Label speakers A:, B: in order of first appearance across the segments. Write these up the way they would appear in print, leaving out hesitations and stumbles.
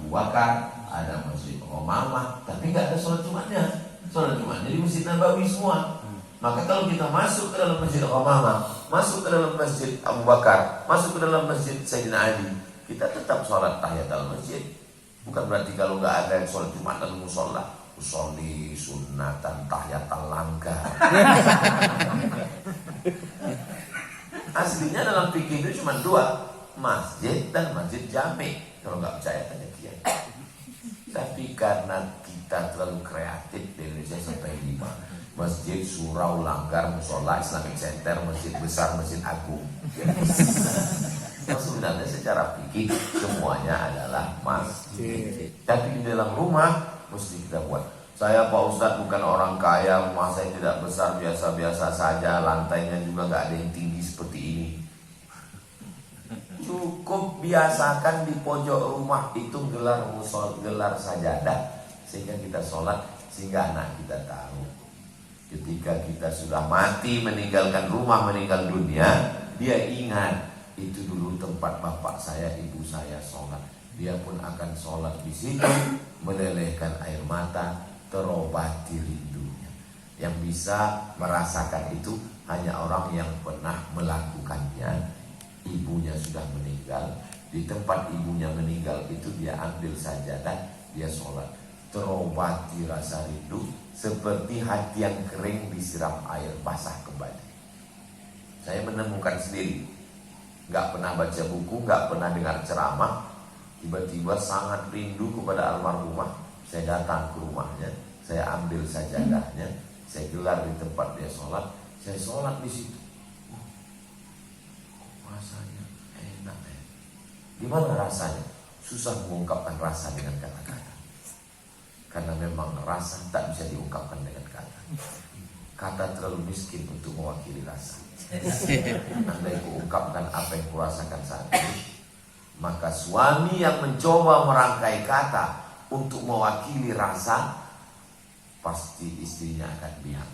A: Abu Bakar, ada Masjid Umamah, tapi nggak ada sholat Jumatnya. Sholat Jumatnya di Masjid Nabawi semua. Maka kalau kita masuk ke dalam Masjid Umamah, masuk ke dalam Masjid Abu Bakar, masuk ke dalam Masjid Sayyidina Ali, kita tetap sholat tahiyatul masjid. Bukan berarti kalau nggak ada sholat Jumat dan musola, usolli sunnatan tahiyatul langka. Aslinya dalam fikih itu cuma dua, masjid dan masjid jami. Kalau nggak percaya tanya Kiai. Tapi karena kita terlalu kreatif di Indonesia sampai 5 masjid, surau, langgar, musola, Islamic Center, masjid besar, masjid agung. Sebenarnya secara fikih semuanya adalah masjid. Tapi di dalam rumah mesti kita buat. Saya Pak Ustadz bukan orang kaya, rumah saya tidak besar, biasa-biasa saja, lantainya juga nggak ada yang tinggi seperti ini. Cukup biasakan di pojok rumah itu gelar musol, gelar sajadah, sehingga kita sholat, sehingga anak kita tahu. Ketika kita sudah mati, meninggalkan rumah, meninggal dunia, dia ingat itu dulu tempat bapak saya, ibu saya sholat. Dia pun akan sholat di situ, melelehkan air mata, terobati rindunya. Yang bisa merasakan itu hanya orang yang pernah melakukannya. Ibunya sudah meninggal, di tempat ibunya meninggal itu dia ambil sajadah, dia sholat, terobati rasa rindu seperti hati yang kering disiram air basah kembali. Saya menemukan sendiri, nggak pernah baca buku, nggak pernah dengar ceramah, tiba-tiba sangat rindu kepada almarhumah. Saya datang ke rumahnya, saya ambil sajadahnya, saya gelar di tempat dia sholat, saya sholat di situ. Rasanya enak ya. Gimana rasanya? Susah mengungkapkan rasa dengan kata-kata. Karena memang rasa tak bisa diungkapkan dengan kata. Kata terlalu miskin untuk mewakili rasa. Andai kuungkapkan apa yang kurasakan saat ini, maka suami yang mencoba merangkai kata untuk mewakili rasa, pasti istrinya akan bilang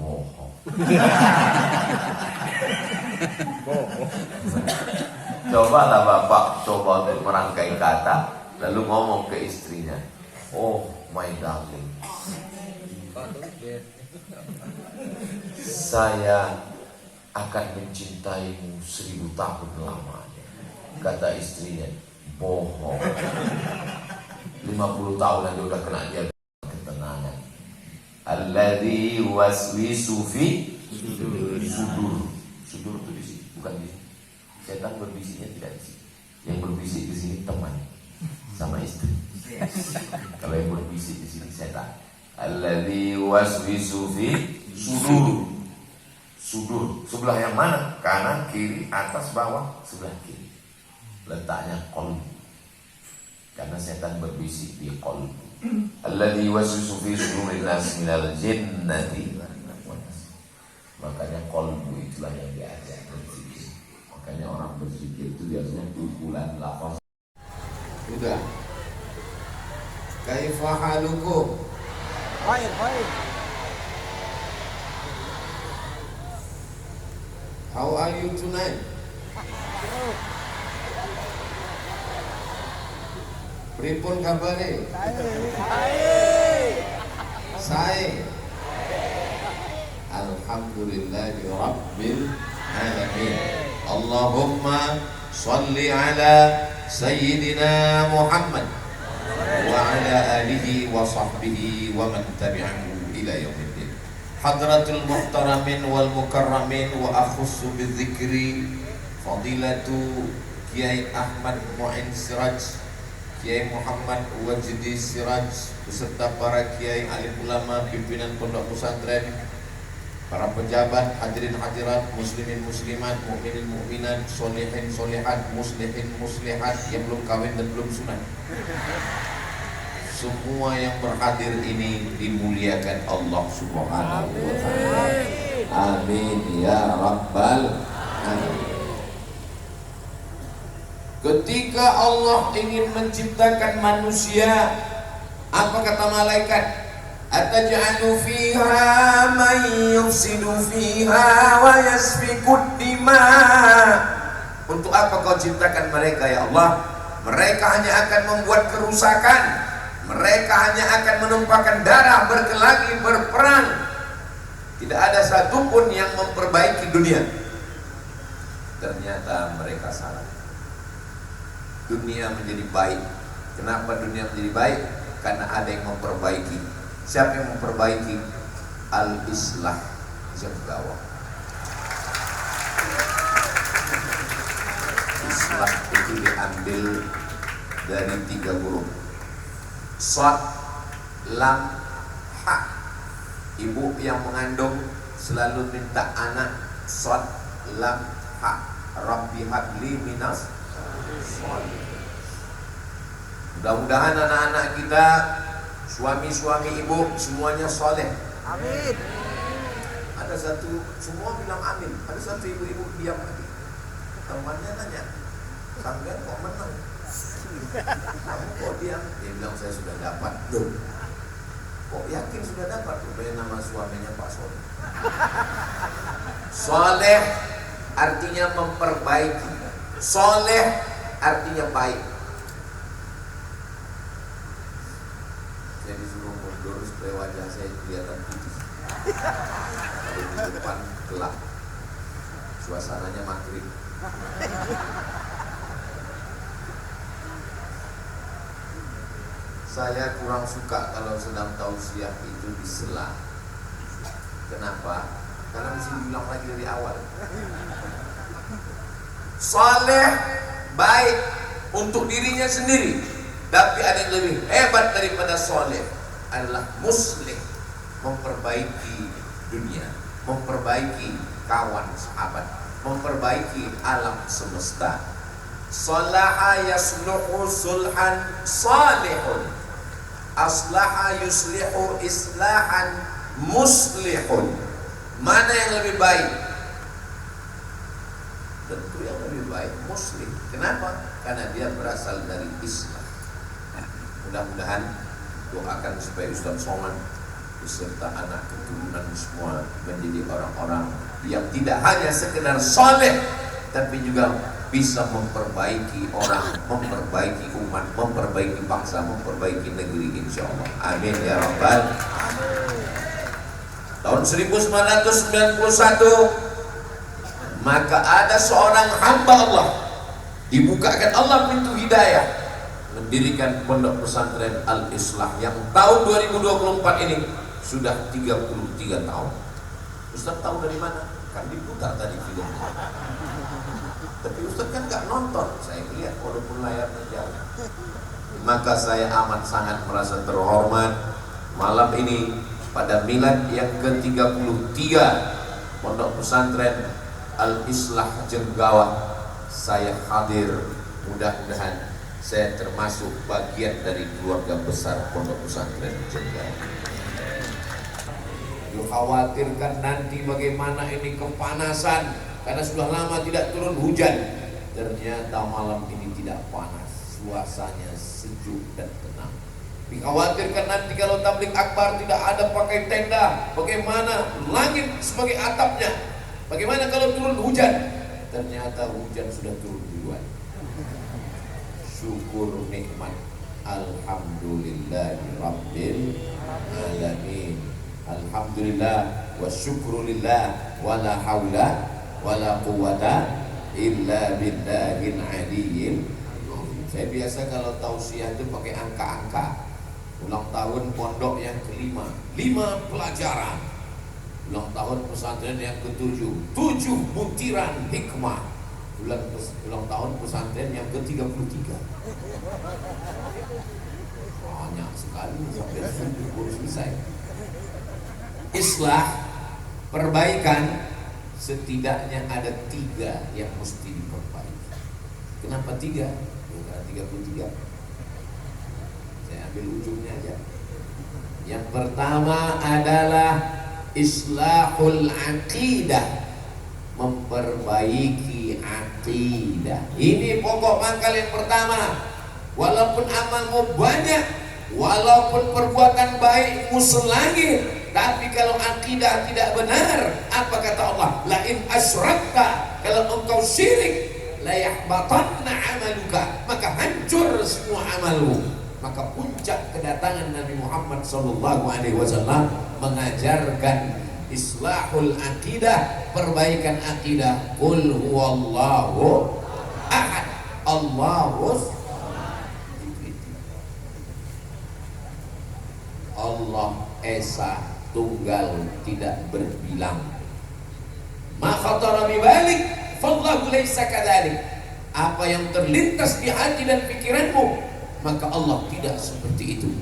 A: bohong. Cobalah bapak coba untuk merangkai kata, lalu ngomong ke istrinya, oh my darling, saya akan mencintaimu 1000 tahun lamanya. Kata istrinya, bohong. 50 tahun aja udah kena dia ketenangan. Alladzi waswisu fi sudur. Sudur itu di sini, bukan di sini. Setan berbisiknya tidak di sini. Yang berbisik di sini teman sama istri. Kalau yang berbisik di sini setan. Alladzi waswisu fi sudur. Sudur sebelah yang mana? Kanan, kiri, atas, bawah, sebelah kiri. Letaknya qalbu. Karena setan berbisik di qalbu. Alladzi waswisu fi sudurin nas minal jinnati. Makanya qalbu itulah yang diajak berzikir. Makanya orang berzikir itu biasanya kumpulan lafaz. Sudah. Kaifa halukum?
B: Baik.
A: How are you tonight? Pripun kabare? Sae. Alhamdulillahi rabbil alamin. Allahumma salli ala sayyidina Muhammad wa ala alihi wa sahbihi wa man tabi'ahu ila yaumiddin. Hadratul muhtaramin wal mukarramin wa akhussu bidzikri fadilatu Kiai Ahmad Mu'in Siraj, Kiai Muhammad Wajdi Siraj beserta para kiai alim ulama pimpinan pondok pesantren, para pejabat, hadirin hadirat, muslimin muslimat, mukminin mukminat, solihin solihat, muslihin muslihat yang belum kawin dan belum sunat. Semua yang berhadir ini dimuliakan Allah Subhanahu wa ta'ala. Amin ya rabbal alamin. Ketika Allah ingin menciptakan manusia, apa kata malaikat? Ataj'alu fiha man yufsidu fiha wa yasfikud dima. Untuk apa kau ciptakan mereka ya Allah? mereka hanya akan membuat kerusakan, mereka hanya akan menumpahkan darah, berkelahi, berperang. Tidak ada satupun yang memperbaiki dunia. Ternyata mereka salah. Dunia menjadi baik. Kenapa dunia menjadi baik? Karena ada yang memperbaiki. Siapa yang memperbaiki? Al-Islah Jenggawa. Islah itu diambil dari 3 huruf. Shad, lam, ha. Ibu yang mengandung selalu minta anak shad, lam, ha. Rabbi habli minas sholihin. Mudah-mudahan anak-anak kita, suami-suami ibu semuanya soleh.
B: Amin.
A: Ada satu, semua bilang amin. Ada satu ibu-ibu diam lagi. Temannya tanya, sampean kok menang? Kamu kok diam? Dia bilang saya sudah dapat. Loh, kok yakin sudah dapat? Rupanya nama suaminya Pak Soleh. Soleh artinya memperbaiki. Soleh artinya baik. Saya disuruh mundur supaya wajah saya kelihatan putih. Kalau di depan gelap, suasananya maghrib. Saya kurang suka kalau sedang tausiah itu disela. Kenapa? Karena mesti diulang lagi dari awal. Saleh baik untuk dirinya sendiri, tapi ada yang lebih hebat daripada saleh adalah muslih, memperbaiki dunia, memperbaiki kawan sahabat, memperbaiki alam semesta. Salaha yasluhu sulhan salihun, aslaha yuslihu islahan muslihun. Mana yang lebih baik? Tentu yang lebih baik muslim. Kenapa? Karena dia berasal dari Islam. Mudah-mudahan doakan supaya Ustaz Somad beserta anak keturunan semua menjadi orang-orang yang tidak hanya sekedar soleh, tapi juga bisa memperbaiki orang, memperbaiki umat, memperbaiki bangsa, memperbaiki negeri, insyaallah. Amin ya rabbal. Tahun 1991 maka ada seorang hamba Allah, dibukakan Allah pintu hidayah, mendirikan pondok pesantren Al-Islah yang tahun 2024 ini sudah 33 tahun. Ustaz tahu dari mana? Kan diputar tadi filmnya. Tapi Ustaz kan gak nonton, saya lihat walaupun layarnya jauh. Maka saya amat sangat merasa terhormat malam ini pada milad yang ke-33 pondok pesantren Al-Islah Jenggawa saya hadir. Mudah-mudahan saya termasuk bagian dari keluarga besar pondok pesantren Jenggawa. Dikhawatirkan nanti bagaimana ini kepanasan karena sudah lama tidak turun hujan. Ternyata malam ini tidak panas, suasananya sejuk dan tenang. Dikhawatirkan nanti kalau tabligh akbar tidak ada pakai tenda, bagaimana langit sebagai atapnya, bagaimana kalau turun hujan. Ternyata hujan sudah turun duluan. Syukur nikmat, alhamdulillahi rabbil alamin. Alhamdulillah wa syukrulillah wala haula wala quwata illa billahil aliyyil. Saya biasa kalau tausiah itu pakai angka-angka. Ulang tahun pondok yang ke-5, 5 pelajaran. Ulang tahun pesantren yang ke-7, 7 butiran hikmah. Ulang tahun pesantren yang ke-33. Banyak sekali sampai 70 selesai. Islah, perbaikan, setidaknya ada 3 yang mesti diperbaiki. Kenapa 3? Karena 33. Saya ambil ujungnya aja. Yang pertama adalah islahul aqidah, memperbaiki aqidah. Ini pokok pangkal yang pertama. Walaupun amalmu banyak, walaupun perbuatan baikmu selangit, tapi kalau akidah tidak benar, apa kata Allah? La in asyrakta, kalau engkau syirik, la yahbatanna amaluka, maka hancur semua amalmu. Maka puncak kedatangan Nabi Muhammad sallallahu alaihi wasallam mengajarkan islahul akidah, perbaikan akidah. Qul huwallahu ahad, Allahus Allah esa tunggal tidak berbilang. Ma khatara bi balik fallahu laisa kadzalik. Apa yang terlintas di hati dan pikiranmu, maka Allah tidak seperti itu.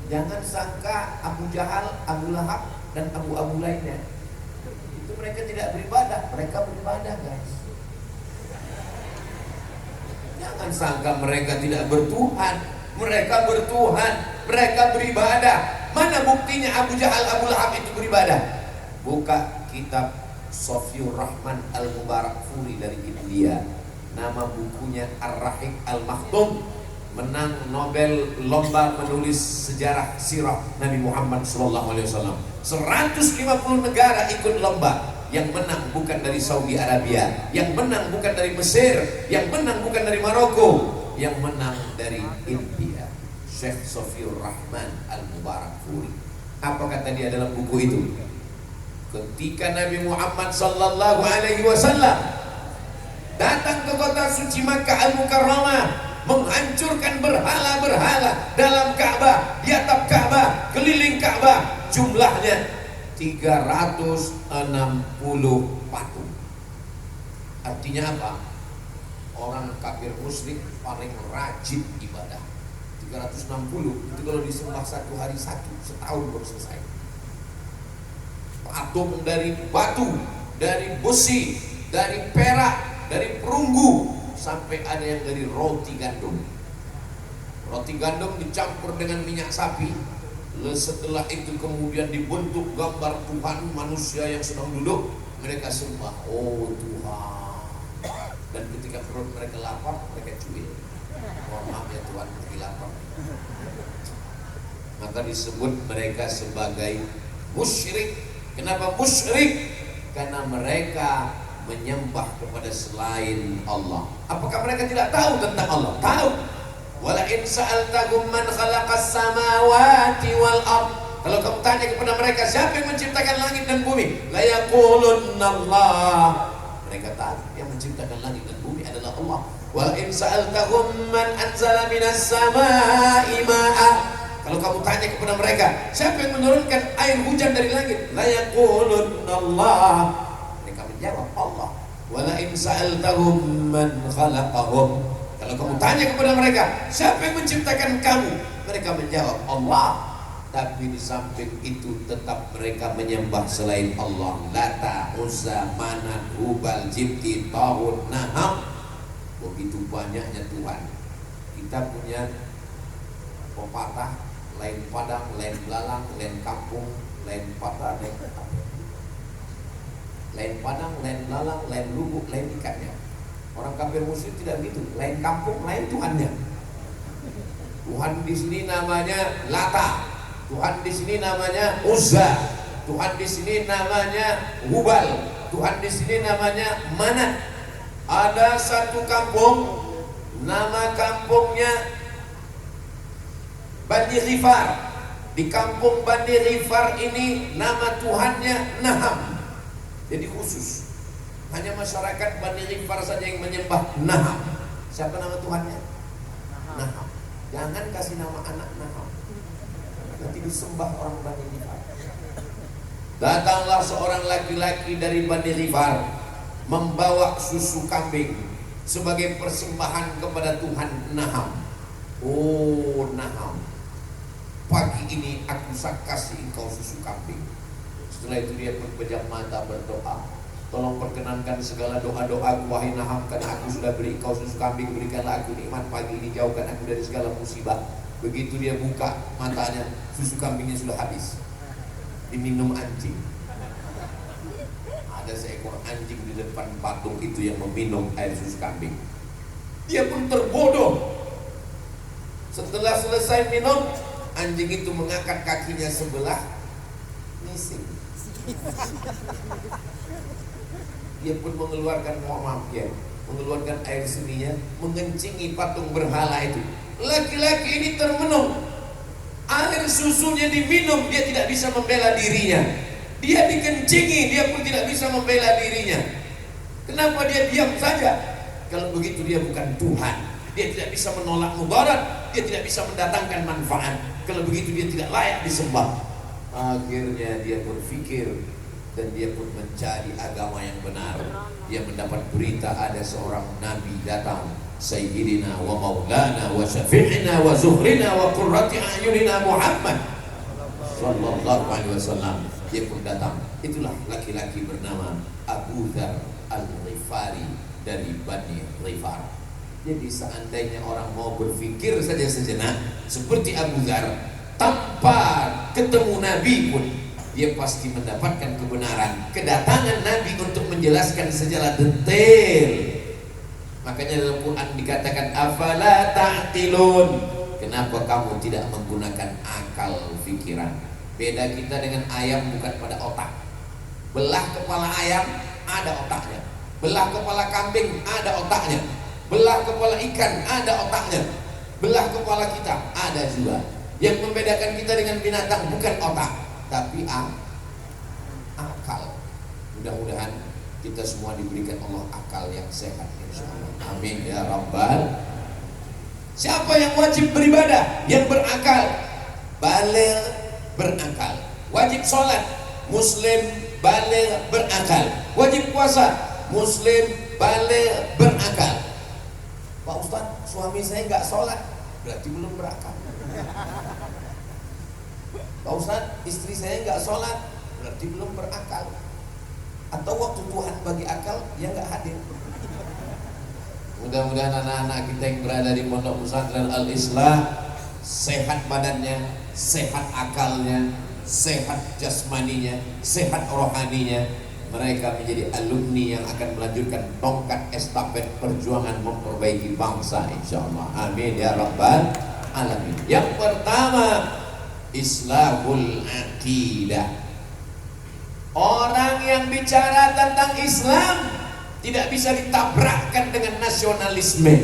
A: Jangan sangka Abu Jahal, Abu Lahab dan abu-abu lainnya itu mereka tidak beribadah. Mereka beribadah, guys. Jangan sangka mereka tidak bertuhan. Mereka bertuhan, mereka beribadah. Mana buktinya Abu Jahal, Abu Lahab itu beribadah? Buka kitab Sofiur Rahman Al-Mubarakfuri dari India. Nama bukunya Ar-Rahiq Al-Maktum. Menang Nobel lomba menulis sejarah sirah Nabi Muhammad SAW. 150 negara ikut lomba. Yang menang bukan dari Saudi Arabia, yang menang bukan dari Mesir, yang menang bukan dari Maroko, yang menang dari India. Syekh Sofiur Rahman Al-Mubarakfuri. Apa kata dia dalam buku itu? Ketika Nabi Muhammad sallallahu alaihi wasallam datang ke kota suci Makkah Al-Mukarramah, menghancurkan berhala-berhala dalam Ka'bah, di atap Ka'bah, keliling Ka'bah, jumlahnya 360 patung. Artinya apa? Orang kafir musyrik paling rajin ibadah. 360 itu kalau disembah satu hari satu, setahun baru selesai. Patung dari batu, dari besi, dari perak, dari perunggu, sampai ada yang dari roti gandum. Roti gandum dicampur dengan minyak sapi. Setelah itu kemudian dibentuk gambar Tuhan manusia yang sedang duduk. Mereka sembah, oh Tuhan. Dan ketika perut mereka lapar, mereka cuil. Mohon maaf ya Tuhan, lagi lapar. Maka disebut mereka sebagai musyrik. Kenapa musyrik? Karena mereka menyembah kepada selain Allah. Apakah mereka tidak tahu tentang Allah? Tahu. Wala in sa'altahum man khalaqas samawati wal ard. Kalau kamu tanya kepada mereka siapa yang menciptakan langit dan bumi, la yaqulunna Allah. Mereka tahu yang menciptakan langit dan bumi adalah Allah. Wala in sa'altahum man anzala minas samai ma'a. Kalau kamu tanya kepada mereka siapa yang menurunkan air hujan dari langit, la yaqulunna Allah. Mereka menjawab Allah. Wala in sa'altahum man khalaqahum. Kalau kamu tanya kepada mereka siapa yang menciptakan kamu, mereka menjawab Allah. Tapi di samping itu tetap mereka menyembah selain Allah. Lata, Uzza, Manat, Hubal, Jibti, Tawud, Naham. Begitu banyaknya Tuhan. Kita punya pepatah, lain padang, lain belalang, lain kampung, lain patah, lain tetap. Lain padang, lain belalang, lain lubuk, lain ikannya. Orang kafir musyrik tidak begitu. Lain kampung, lain Tuhannya. Tuhan di sini namanya Lata, Tuhan di sini namanya Uzza, Tuhan di sini namanya Hubal, Tuhan di sini namanya Manat. Ada satu kampung, nama kampungnya Bani Ghifar. Di kampung Bani Ghifar ini nama Tuhannya Naham. Jadi khusus. Hanya masyarakat Bani Ghifar saja yang menyembah Naham. Siapa nama Tuhannya? Naham. Jangan kasih nama anak Naham, nanti disembah orang Bani Ghifar. Datanglah seorang laki-laki dari Bani Ghifar membawa susu kambing sebagai persembahan kepada Tuhan Naham. Oh Naham, pagi ini aku kasih engkau susu kambing. Setelah itu dia berpejam mata berdoa, tolong perkenankan segala doa-doaku wahai Naham, karena aku sudah beri engkau susu kambing, berikanlah aku nikmat pagi ini, jauhkan aku dari segala musibah. Begitu dia buka matanya, susu kambingnya sudah habis, diminum anjing. Ada seekor anjing di depan patung itu yang meminum air susu kambing. Dia pun terbodoh. Setelah selesai minum, anjing itu mengangkat kakinya sebelah, ngising. Dia pun mengeluarkan, mohon maaf ya, mengeluarkan air seninya, mengencingi patung berhala itu. Laki-laki ini termenung, air susunya diminum, dia tidak bisa membela dirinya. Dia dikencingi, dia pun tidak bisa membela dirinya. Kenapa dia diam saja? Kalau begitu dia bukan Tuhan. Dia tidak bisa menolak mudarat, dia tidak bisa mendatangkan manfaat. Kalau begitu dia tidak layak disembah. Akhirnya dia berpikir dan dia pun mencari agama yang benar. Dia mendapat berita ada seorang nabi datang, Sayyidina wa maulana wa syafi'ina wa zuhrina wa qurrati a'yunina Muhammad sallallahu alaihi wasallam. Dia pun datang. Itulah laki-laki bernama Abu Dzar Al-Ghifari dari Bani Ghifar. Jadi seandainya orang mau berpikir saja sejenak seperti Abu Dzar, tanpa ketemu Nabi pun dia pasti mendapatkan kebenaran. Kedatangan Nabi untuk menjelaskan secara detail. Makanya dalam Quran dikatakan afala ta'qilun. Kenapa kamu tidak menggunakan akal pikiran? Beda kita dengan ayam bukan pada otak. Belah kepala ayam ada otaknya. Belah kepala kambing ada otaknya. Belah kepala ikan ada otaknya. Belah kepala kita ada juga. Yang membedakan kita dengan binatang bukan otak, tapi akal. Mudah-mudahan kita semua diberikan Allah akal yang sehat, insyaallah. Amin ya rabbal. Siapa yang wajib beribadah? Yang berakal, baligh berakal. Wajib sholat, muslim baligh berakal. Wajib puasa, muslim baligh berakal. Pak Ustaz, suami saya nggak sholat, berarti belum berakal. Pak Ustaz, istri saya nggak sholat, berarti belum berakal. Atau waktu Tuhan bagi akal, dia nggak hadir. Mudah-mudahan anak-anak kita yang berada di Pondok Pesantren Al-Islah sehat badannya, sehat akalnya, sehat jasmaninya, sehat rohaninya. Mereka menjadi alumni yang akan melanjutkan tongkat estafet perjuangan memperbaiki bangsa, insyaallah. Amin ya rabbal alamin. Yang pertama, islahul aqidah. Orang yang bicara tentang Islam tidak bisa ditabrakkan dengan nasionalisme.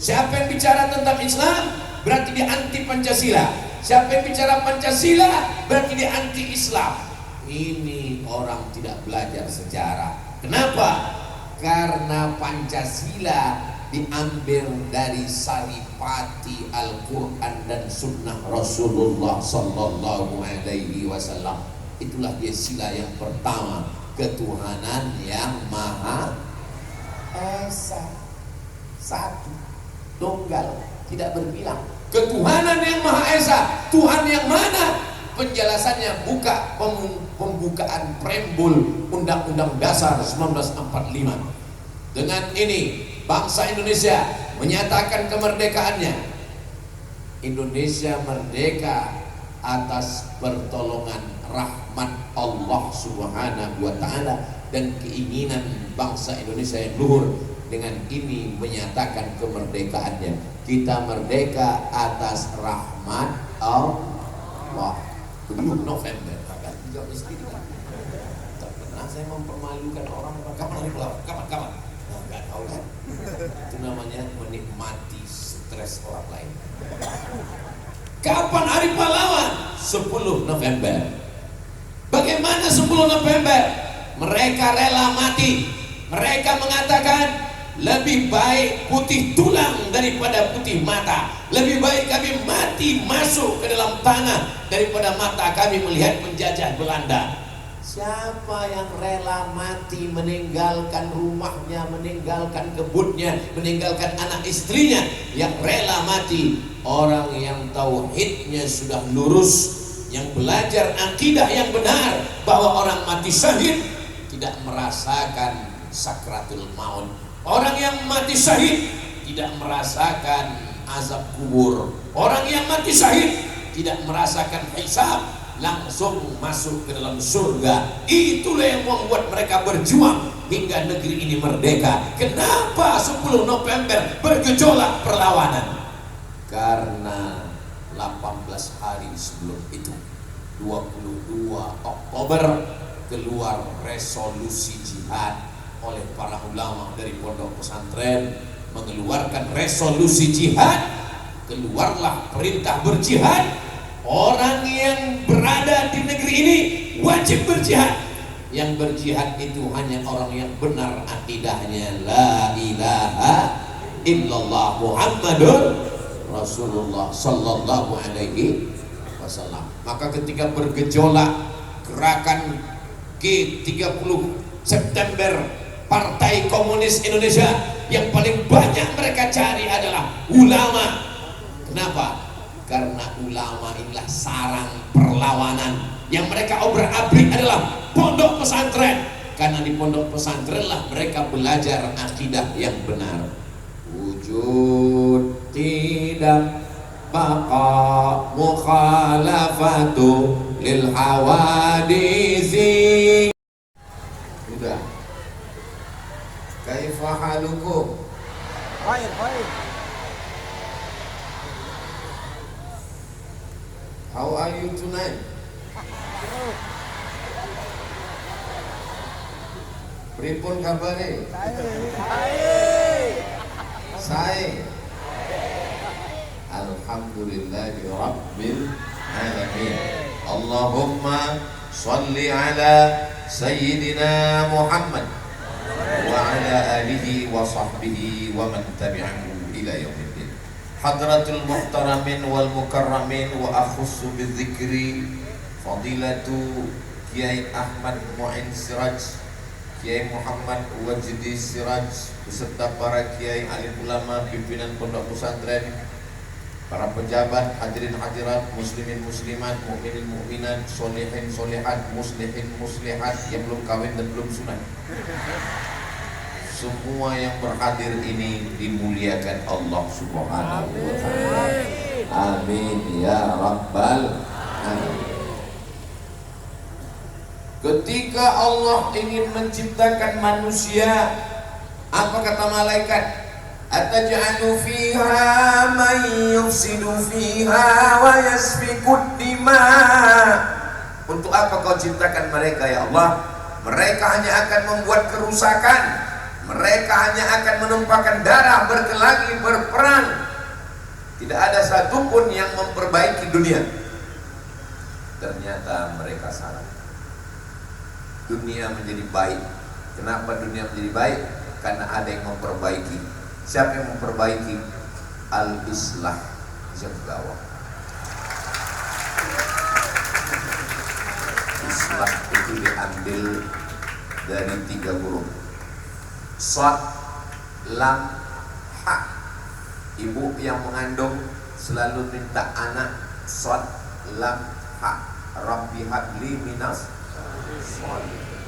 A: Siapa yang bicara tentang Islam berarti dia anti Pancasila. Siapa yang bicara Pancasila berarti dia anti Islam. Ini orang tidak belajar sejarah. Kenapa? Karena Pancasila diambil dari saripati Al-Quran dan Sunnah Rasulullah Sallallahu Alaihi Wasallam. Itulah dia sila yang pertama, ketuhanan yang Maha Esa, satu, tunggal, tidak berbilang. Ketuhanan yang Maha Esa, Tuhan yang mana? Penjelasannya buka pembukaan preambul Undang-Undang Dasar 1945. Dengan ini bangsa Indonesia menyatakan kemerdekaannya. Indonesia merdeka atas pertolongan rahmat Allah Subhanahu wa taala dan keinginan bangsa Indonesia yang luhur. Dengan ini menyatakan kemerdekaannya. Kita merdeka atas rahmat Allah. 7 November kan juga mesti kan. Tak pernah saya mempermalukan orang. Kapan? Nah, nggak tahu kan. Itu namanya menikmati stres orang lain. Kapan Hari Pahlawan? 10 November. Bagaimana 10 November? Mereka rela mati. Mereka mengatakan lebih baik putih tulang daripada putih mata. Lebih baik kami mati masuk ke dalam tanah daripada mata kami melihat penjajah Belanda. Siapa yang rela mati, meninggalkan rumahnya, meninggalkan kebunnya, meninggalkan anak istrinya, yang rela mati? Orang yang tauhidnya sudah lurus, yang belajar akidah yang benar, bahwa orang mati syahid tidak merasakan sakratul maut. Orang yang mati syahid tidak merasakan azab kubur. Orang yang mati syahid tidak merasakan hisab, langsung masuk ke dalam surga. Itulah yang membuat mereka berjuang hingga negeri ini merdeka. Kenapa 10 November bergejolak perlawanan? Karena 18 hari sebelum itu, 22 Oktober, keluar resolusi jihad
C: oleh para ulama dari pondok pesantren mengeluarkan resolusi jihad. Keluarlah perintah berjihad. Orang yang berada di negeri ini wajib berjihad. Yang berjihad itu hanya orang yang benar akidahnya, la ilaha illallah Muhammadun Rasulullah sallallahu alaihi wasallam. Maka ketika bergejolak gerakan G30 September Partai Komunis Indonesia, yang paling banyak mereka cari adalah ulama. Kenapa? Karena ulama inilah sarang perlawanan. Yang mereka obrak-abrik adalah pondok pesantren. Karena di pondok pesantren lah mereka belajar akidah yang benar. Wujud tidak baqa mukhalafatu lil hawadisi. Udah. Kaifa halukum?
B: Fire, fire.
C: How are you tonight? Pripun kabare? Sae. Alhamdulillahi rabbil alamin. Allahumma shalli ala sayyidina Muhammad wa ala alihi wa sahbihi wa man tabi'ahu ila yaumiddin. Hadratul muhtaramin wal mukarramin wa akhussu bidzikri fadilatu Kiai Ahmad Mu'in Siraj, Kiai Muhammad Wajdi Siraj beserta para kiai alim ulama, pimpinan pondok pesantren, para pejabat, hadirin hadirat, muslimin muslimat, mukminin mukminat, solehin solehat, muslihin muslihat yang belum kawin dan belum sunat. Semua yang berhadir ini dimuliakan Allah Subhanahu wa taala. Amin ya rabbal alamin. Ketika Allah ingin menciptakan manusia, apa kata malaikat? Ataj'alu fiha man yufsidu fiha wa yasfikud dima. Untuk apa kau ciptakan mereka ya Allah? Mereka hanya akan membuat kerusakan. Mereka hanya akan menumpahkan darah, berkelahi, berperang. Tidak ada satupun yang memperbaiki dunia. Ternyata mereka salah. Dunia menjadi baik. Kenapa dunia menjadi baik? Karena ada yang memperbaiki. Siapa yang memperbaiki? Al-Islah Jabgawa. Islah itu diambil dari 3 huruf. Shad, lam, ha. Ibu yang mengandung selalu minta anak. Shad, lam, ha. Rabbi habli minas sholihin.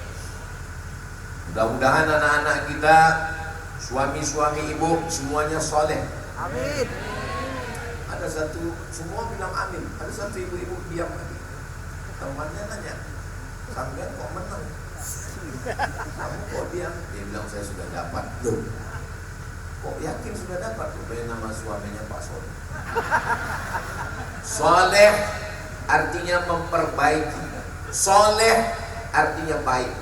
C: Mudah-mudahan anak-anak kita, suami-suami ibu semuanya soleh.
B: Amin.
C: Ada satu, semua bilang amin. Ada satu ibu-ibu diam lagi. Temannya nanya, sampean kok menang? Kamu kok diam? Dia bilang saya sudah dapat. Loh, kok yakin sudah dapat? Rupanya nama suaminya Pak Soleh. Soleh artinya memperbaiki. Soleh artinya baik.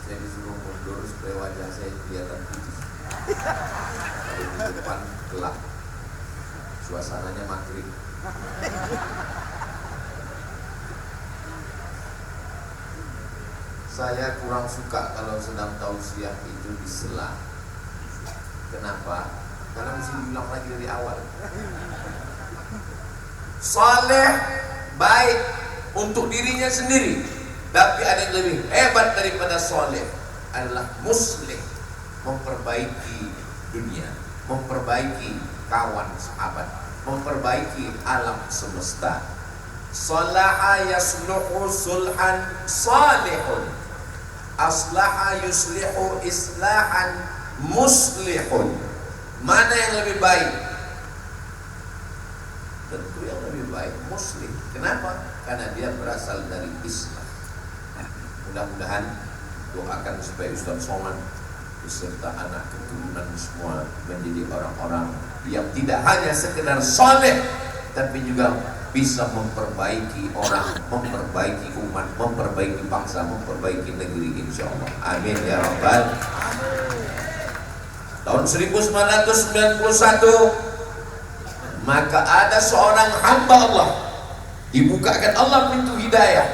C: Saya disuruh mundur supaya wajah saya kelihatan putih. Kalau di depan gelap, suasananya maghrib. Saya kurang suka kalau sedang tausiah itu disela. Kenapa? Karena mesti diulang lagi dari awal. Saleh baik untuk dirinya sendiri, tapi ada yang lebih hebat daripada saleh adalah muslih, memperbaiki dunia, memperbaiki kawan sahabat, memperbaiki alam semesta. Salaha yasluhu sulhan salihun, aslaha yuslihu islahan muslihun. Mana yang lebih baik? Tentu yang lebih baik muslim. Kenapa? Karena dia berasal dari Islam. Mudah-mudahan doakan supaya Ustaz Somad beserta anak keturunan semua menjadi orang-orang yang tidak hanya sekedar soleh, tapi juga
A: bisa memperbaiki orang, memperbaiki umat, memperbaiki bangsa, memperbaiki negeri, insya Allah. Amin ya Rabbal. Tahun 1991 maka ada seorang hamba Allah, dibukakan Allah pintu hidayah,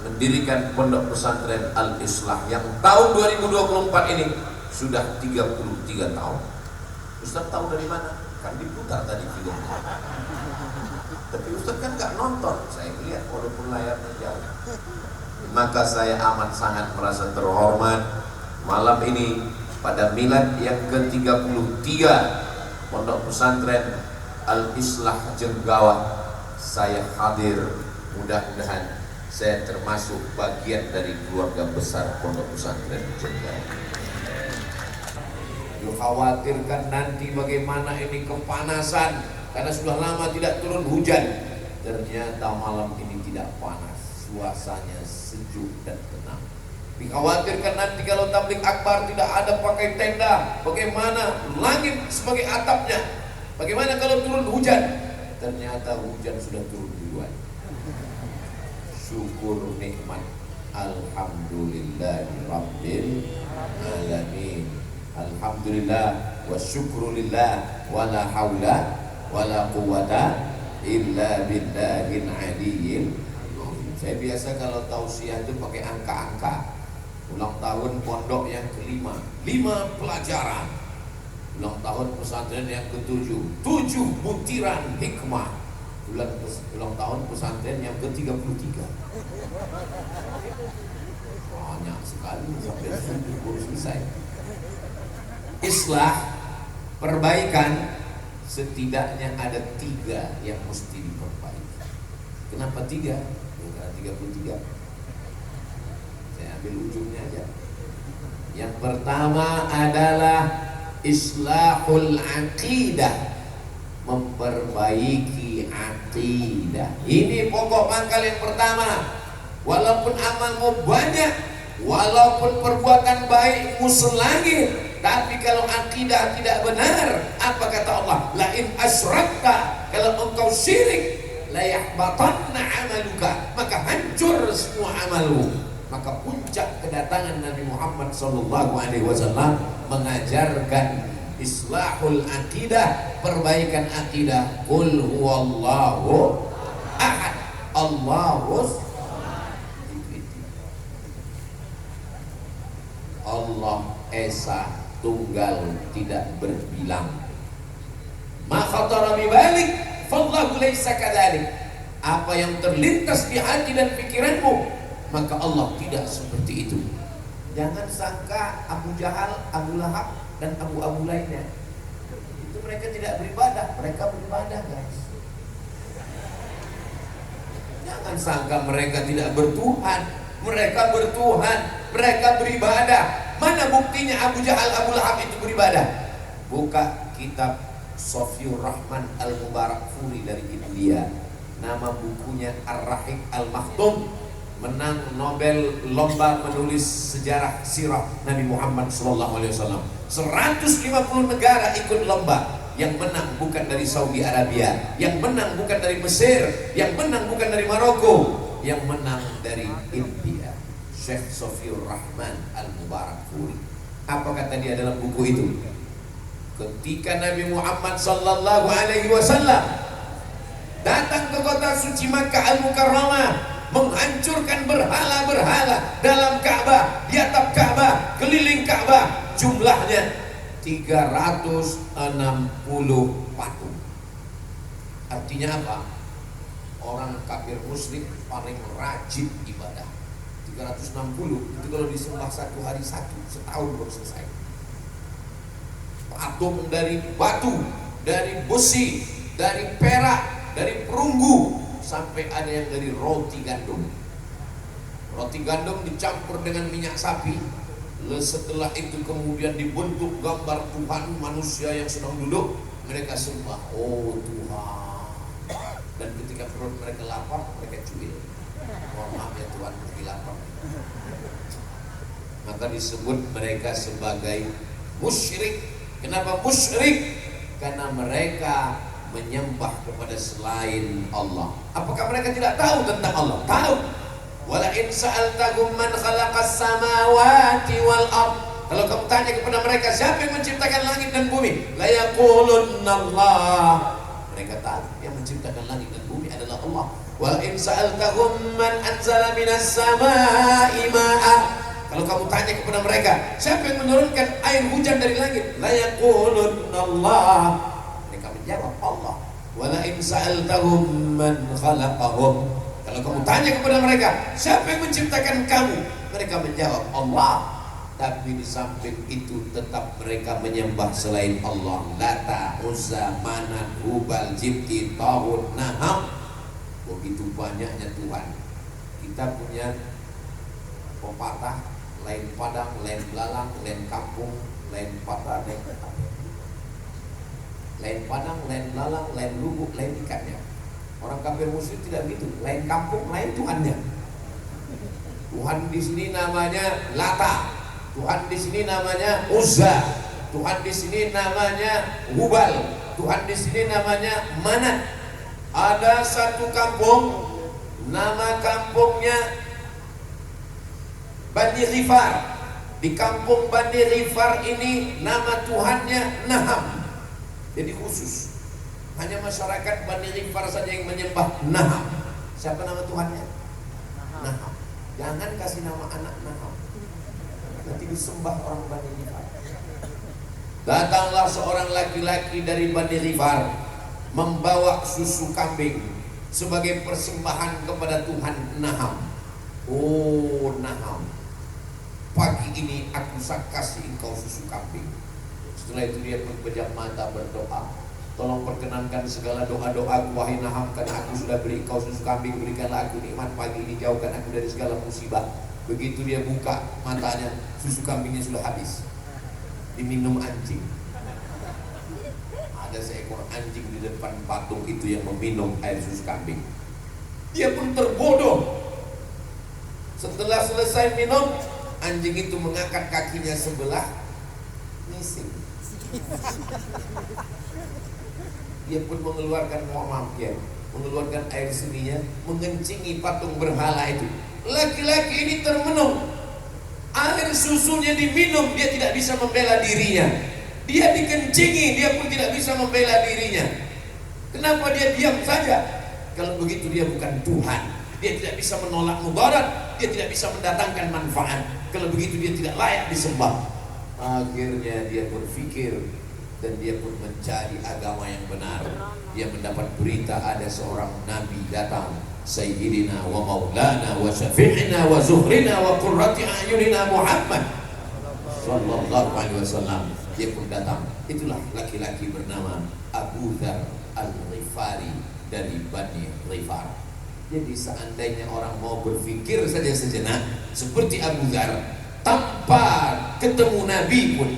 A: mendirikan pondok pesantren Al-Islah yang tahun 2024 ini sudah 33 tahun. Ustaz tahu dari mana? Kan diputar tadi filmnya. Tapi Ustaz kan nggak nonton, saya lihat walaupun layarnya jauh. Maka saya amat sangat merasa terhormat malam ini pada milad yang ke-33 pondok pesantren Al-Islah Jenggawah saya hadir. Mudah-mudahan saya termasuk bagian dari keluarga besar pondok pesantren Jenggawah. Khawatirkan nanti bagaimana ini kepanasan karena sudah lama tidak turun hujan. Ternyata malam ini tidak panas, suasananya sejuk dan tenang. Dikhawatirkan nanti kalau tabligh akbar tidak ada pakai tenda, bagaimana langit sebagai atapnya, bagaimana kalau turun hujan. Ternyata hujan sudah turun duluan. Syukur nikmat, alhamdulillahi rabbil alamin. Alhamdulillah wa syukrulillah wa la haula wa la quwata illa billahil aliyyil. Saya biasa kalau tausiah itu pakai angka-angka. Ulang tahun pondok yang ke-5, 5 pelajaran. Ulang tahun pesantren yang ke-7, 7 butiran hikmah. Ulang tahun pesantren yang ke-33. Banyak sekali sampai baru selesai. Islah, perbaikan, setidaknya ada 3 yang mesti diperbaiki. Kenapa 3? Karena 33. Saya ambil ujungnya aja. Yang pertama adalah islahul aqidah, memperbaiki aqidah. Ini pokok pangkal yang pertama. Walaupun amalmu banyak, walaupun perbuatan baikmu selangit, tapi kalau akidah tidak benar, apa kata Allah? La in asyrakta, kalau engkau syirik, la yahbatanna amaluka, maka hancur semua amalmu. Maka puncak kedatangan Nabi Muhammad SAW mengajarkan islahul akidah, perbaikan akidah. Qul huwallahu ahad, Allahus Allah esa tunggal tidak berbilang. Ma khatara bi balik fallahu laisa kadzalik. Apa yang terlintas di hati dan pikiranmu, maka Allah tidak seperti itu. Jangan sangka Abu Jahal, Abu Lahab dan Abu lainnya itu mereka tidak beribadah, mereka beribadah, guys. Jangan sangka mereka tidak bertuhan, mereka bertuhan, mereka beribadah. Mana buktinya Abu Jahal, Abu Lahab itu beribadah? Buka kitab Sofiur Rahman Al-Mubarakfuri dari India. Nama bukunya Ar-Rahiq Al-Maktum, menang Nobel lomba menulis sejarah sirah Nabi Muhammad SAW. 150 negara ikut lomba. Yang menang bukan dari Saudi Arabia, yang menang bukan dari Mesir, yang menang bukan dari Maroko, yang menang dari India. Syekh Sofiur Rahman Al-Mubarakfuri. Apa kata dia dalam buku itu? Ketika Nabi Muhammad SAW datang ke kota suci Makkah Al-Mukarramah, menghancurkan berhala-berhala dalam Ka'bah, di atap Ka'bah, keliling Ka'bah, jumlahnya 360 patung. Artinya apa? Orang kafir musyrik paling rajin ibadah. 360 itu kalau disembah 1 hari 1, setahun baru selesai. Patung dari batu, dari besi, dari perak, dari perunggu, sampai ada yang dari roti gandum. Roti gandum dicampur dengan minyak sapi. Setelah itu kemudian dibentuk gambar Tuhan manusia yang sedang duduk. Mereka sembah, oh Tuhan. Dan ketika perut mereka lapar, mereka cuil. Mohon maaf ya Tuhan, lagi lapar. Maka disebut mereka sebagai musyrik. Kenapa musyrik? Karena mereka
C: menyembah kepada selain Allah. Apakah mereka tidak tahu tentang Allah? Tahu. Wala in sa'altahum man khalaqas samawati wal ard. Kalau kamu tanya kepada mereka siapa yang menciptakan langit dan bumi, la yaqulunna Allah. Mereka tahu yang menciptakan langit dan bumi adalah Allah. Wa in sa'altahum man anzala minas samaa'i ma'an. Kalau kamu tanya kepada mereka siapa yang menurunkan air hujan dari langit, la yaqulunna Allah. Mereka menjawab Allah. Wa la in sa'altahum man khalaqahum. Kalau kamu tanya kepada mereka siapa yang menciptakan kamu, mereka menjawab Allah. Tapi di samping itu tetap mereka menyembah selain Allah. Lata, Uzza, Manat, Hubal, Jibti, Tawud, Naham. Begitu banyaknya Tuhan. Kita punya pepatah, lain padang, lain belalang, lain kampung, lain patah, lain petang. Lain padang, lain belalang, lain lubuk, lain ikannya. Orang kafir musyrik tidak begitu. Lain kampung, lain Tuhannya. Tuhan di sini namanya Lata. Tuhan di sini namanya Uzza, Tuhan di sini namanya Hubal, Tuhan di sini namanya Manat. Ada satu kampung, nama kampungnya Bani Ghifar. Di kampung Bani Ghifar ini nama Tuhannya Naham. Jadi khusus, hanya masyarakat Bani Ghifar saja yang menyembah Naham. Siapa nama Tuhannya? Naham. Jangan kasih nama anak Naham, nanti disembah orang Bani Ghifar. Datanglah seorang laki-laki dari Bani Ghifar membawa susu kambing sebagai persembahan kepada Tuhan Naham. Oh Naham, pagi ini aku kasih engkau susu kambing. Setelah itu dia berpejam mata berdoa, tolong perkenankan segala doa-doaku wahai Naham, karena aku sudah beri engkau susu kambing, berikanlah aku nikmat pagi ini, jauhkan aku dari segala musibah. Begitu dia buka matanya, susu kambingnya sudah habis, diminum anjing. Ada seekor anjing di depan patung itu yang meminum air susu kambing. Dia pun terbodoh. Setelah selesai minum, anjing itu mengangkat kakinya sebelah, ngising. Dia pun mengeluarkan, mengeluarkan air seninya, mengencingi patung berhala itu. Laki-laki ini termenung. Air susunya diminum, dia tidak bisa membela dirinya. Dia dikencingi, dia pun tidak bisa membela dirinya. Kenapa dia diam saja? Kalau begitu dia bukan Tuhan. Dia tidak bisa menolak mudarat, dia tidak bisa mendatangkan manfaat. Kalau begitu dia tidak layak disembah. Akhirnya dia berpikir dan dia pun mencari agama yang benar. Dia mendapat berita ada seorang nabi datang, Sayyidina wa Maulana wa Syafi'ina wa Zuhrina wa Qurrati A'yunina Muhammad sallallahu alaihi wasallam. Dia pun datang. Itulah laki-laki bernama Abu Dzar Al-Ghifari dari Bani Ghifar. Jadi seandainya orang mau berpikir saja sejenak seperti Abu Dzar, tanpa ketemu Nabi pun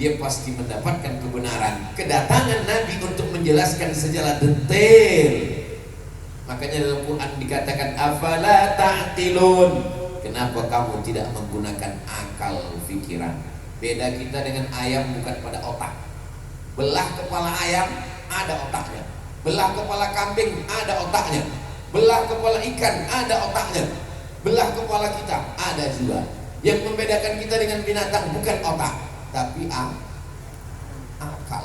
C: dia pasti mendapatkan kebenaran. Kedatangan Nabi untuk menjelaskan segala detail. Makanya dalam Quran dikatakan afala ta'qilun. Kenapa kamu tidak menggunakan akal pikiran? Beda kita dengan ayam bukan pada otak. Belah kepala ayam ada otaknya. Belah kepala kambing ada otaknya. Belah kepala ikan ada otaknya. Belah kepala kita ada juga. Yang membedakan kita dengan binatang bukan otak, tapi akal.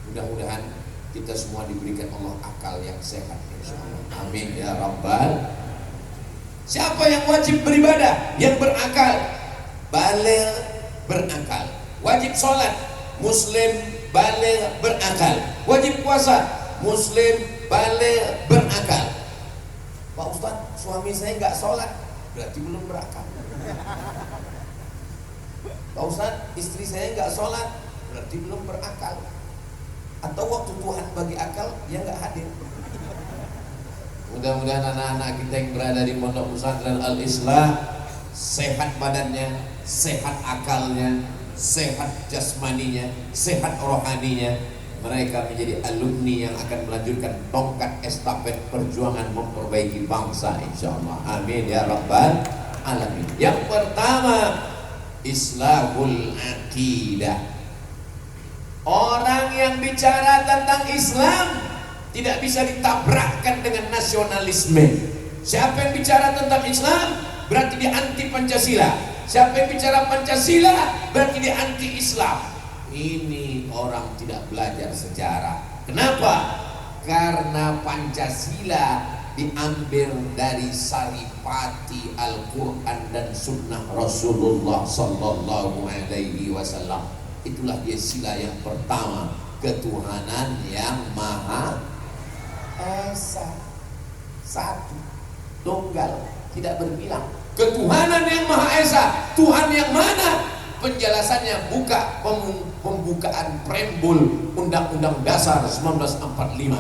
C: Mudah-mudahan kita semua diberikan Allah akal yang sehat, insyaallah. Amin ya rabbal. Siapa yang wajib beribadah? Yang berakal, baligh berakal. Wajib sholat, muslim baligh berakal. Wajib puasa, muslim baligh berakal. Pak Ustaz, suami saya nggak sholat, berarti belum berakal. Pak Ustaz, istri saya nggak sholat, berarti belum berakal. Atau waktu Tuhan bagi akal, dia nggak hadir. Mudah-mudahan anak-anak kita yang berada di Pondok Pesantren Al-Islah sehat badannya, sehat akalnya, sehat jasmaninya, sehat rohaninya. Mereka menjadi alumni yang akan melanjutkan tongkat estafet perjuangan memperbaiki bangsa, insyaallah. Amin ya rabbal alamin. Yang pertama, islahul aqidah. Orang yang bicara tentang Islam tidak bisa ditabrakkan dengan nasionalisme. Siapa yang bicara tentang Islam berarti dia anti Pancasila. Siapa yang bicara Pancasila berarti dia anti Islam. Ini orang tidak belajar sejarah. Kenapa? Karena Pancasila diambil dari saripati Al-Quran dan Sunnah Rasulullah Sallallahu Alaihi Wasallam. Itulah dia sila yang pertama, ketuhanan yang Maha Esa, satu, tunggal, tidak berbilang. Ketuhanan yang Maha Esa, Tuhan yang mana? Penjelasannya buka pembukaan preambul Undang-Undang Dasar 1945.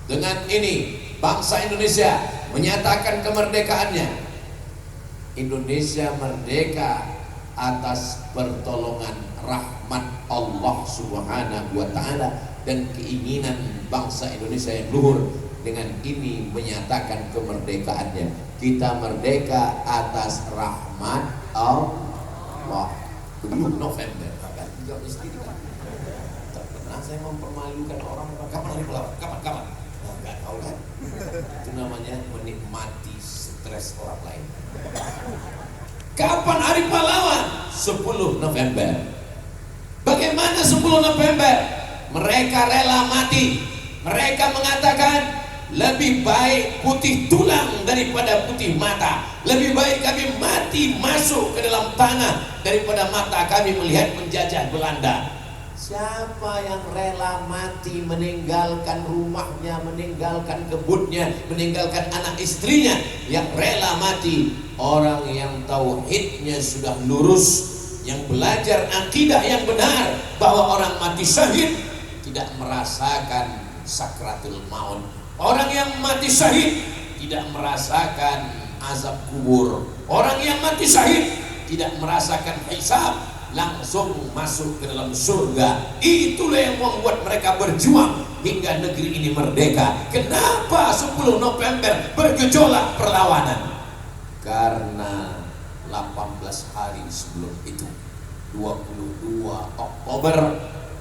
C: Dengan ini bangsa Indonesia menyatakan kemerdekaannya. Indonesia merdeka atas pertolongan rahmat Allah Subhanahu wa taala dan keinginan bangsa Indonesia yang luhur. Dengan ini menyatakan kemerdekaannya. Kita merdeka atas rahmat Allah. 7 November kan juga mesti kan. Tak pernah saya mempermalukan orang. Kapan hari pelawak? Kapan? Oh, enggak tahu kan. Itu namanya menikmati stres orang lain. Kapan hari pahlawan? 10 November. Bagaimana 10 November? Mereka rela mati. Mereka mengatakan lebih baik putih tulang daripada putih mata. Lebih baik kami mati masuk ke dalam tanah daripada mata kami melihat penjajah Belanda. Siapa yang rela mati, meninggalkan rumahnya, meninggalkan kebunnya, meninggalkan anak istrinya, yang rela mati? Orang yang tauhidnya sudah lurus, yang belajar akidah yang benar, bahwa orang mati syahid tidak merasakan sakratul maut. Orang yang mati syahid tidak merasakan azab kubur. Orang yang mati syahid tidak merasakan hisab, langsung masuk ke dalam surga. Itulah yang membuat mereka berjuang hingga negeri ini merdeka. Kenapa 10 November bergejolak perlawanan? Karena 18 hari sebelum itu, 22 Oktober,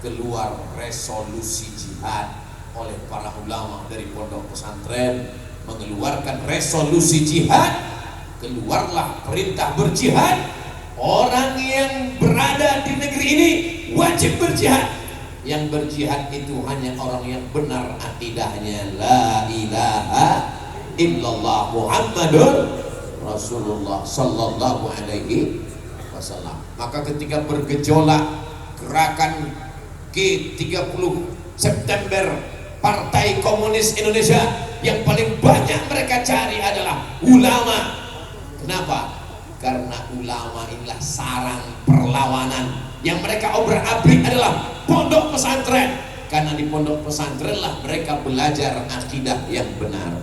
C: keluar resolusi jihad oleh para ulama dari pondok pesantren, mengeluarkan resolusi jihad. Keluarlah perintah berjihad. Orang yang berada di negeri ini wajib berjihad. Yang berjihad itu hanya orang yang benar akidahnya, la ilaha illallah Muhammadur Rasulullah Sallallahu Alaihi Wasallam. Maka ketika bergejolak gerakan G30 September Partai Komunis Indonesia, yang paling banyak mereka cari adalah ulama. Kenapa? Karena ulama inilah sarang perlawanan. Yang mereka obrak-abrik adalah pondok pesantren. Karena di pondok pesantren lah mereka belajar akidah yang benar.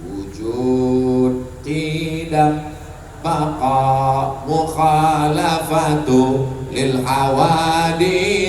C: Wujud tidak baqa mukhalafatu lil hawadith